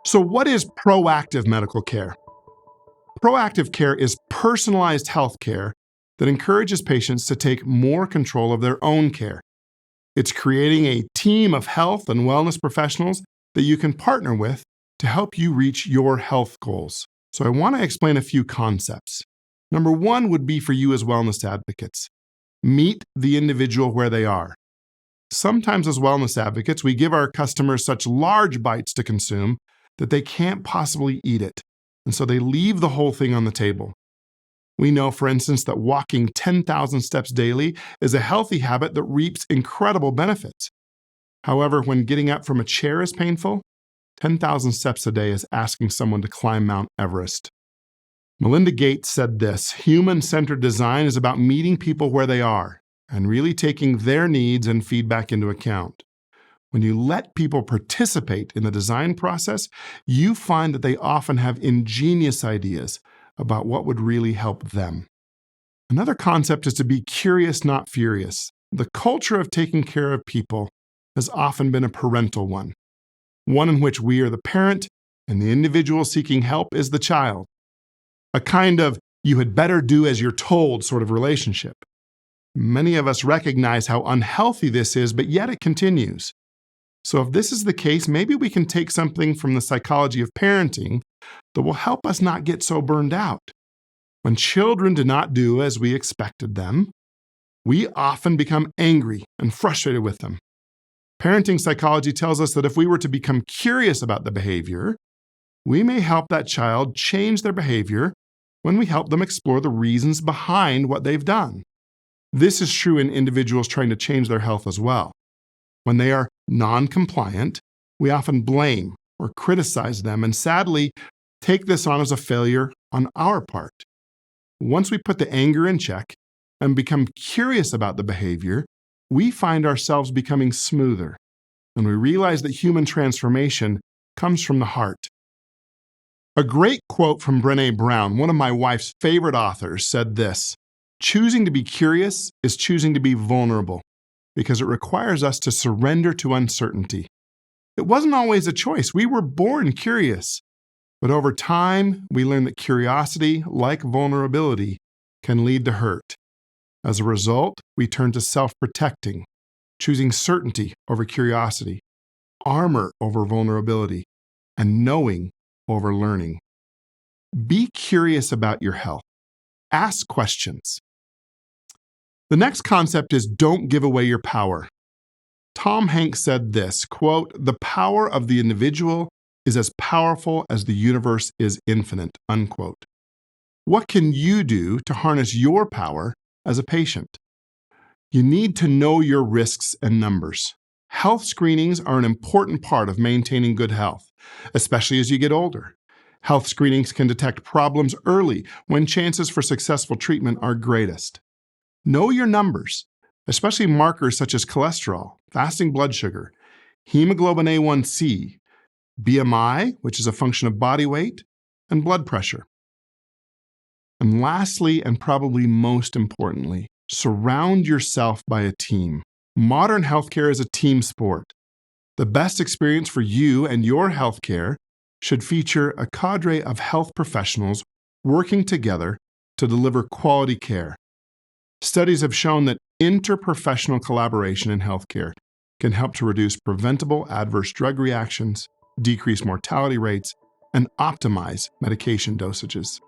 So what is proactive medical care? Proactive care is personalized health care that encourages patients to take more control of their own care. It's creating a team of health and wellness professionals that you can partner with to help you reach your health goals. So I want to explain a few concepts. Number one would be for you as wellness advocates. Meet the individual where they are. Sometimes as wellness advocates, we give our customers such large bites to consume that they can't possibly eat it, and so they leave the whole thing on the table. We know, for instance, that walking 10,000 steps daily is a healthy habit that reaps incredible benefits. However, when getting up from a chair is painful, 10,000 steps a day is asking someone to climb Mount Everest. Melinda Gates said this: human-centered design is about meeting people where they are and really taking their needs and feedback into account. When you let people participate in the design process, you find that they often have ingenious ideas about what would really help them. Another concept is to be curious, not furious. The culture of taking care of people has often been a parental one in which we are the parent and the individual seeking help is the child. A kind of you had better do as you're told sort of relationship. Many of us recognize how unhealthy this is, but yet it continues. So if this is the case, maybe we can take something from the psychology of parenting that will help us not get so burned out. When children do not do as we expected them, we often become angry and frustrated with them. Parenting psychology tells us that if we were to become curious about the behavior, we may help that child change their behavior when we help them explore the reasons behind what they've done. This is true in individuals trying to change their health as well. When they are non-compliant, we often blame or criticize them and sadly take this on as a failure on our part. Once we put the anger in check and become curious about the behavior, we find ourselves becoming smoother, and we realize that human transformation comes from the heart. A great quote from Brené Brown, one of my wife's favorite authors, said this: choosing to be curious is choosing to be vulnerable, because it requires us to surrender to uncertainty. It wasn't always a choice. We were born curious. But over time, we learn that curiosity, like vulnerability, can lead to hurt. As a result, we turn to self-protecting, choosing certainty over curiosity, armor over vulnerability, and knowing over learning. Be curious about your health. Ask questions. The next concept is don't give away your power. Tom Hanks said this, quote, "The power of the individual is as powerful as the universe is infinite," unquote. What can you do to harness your power as a patient? You need to know your risks and numbers. Health screenings are an important part of maintaining good health, especially as you get older. Health screenings can detect problems early when chances for successful treatment are greatest. Know your numbers, especially markers such as cholesterol, fasting blood sugar, hemoglobin A1C, BMI, which is a function of body weight, and blood pressure. And lastly, and probably most importantly, surround yourself by a team. Modern healthcare is a team sport. The best experience for you and your healthcare should feature a cadre of health professionals working together to deliver quality care. Studies have shown that interprofessional collaboration in healthcare can help to reduce preventable adverse drug reactions, decrease mortality rates, and optimize medication dosages.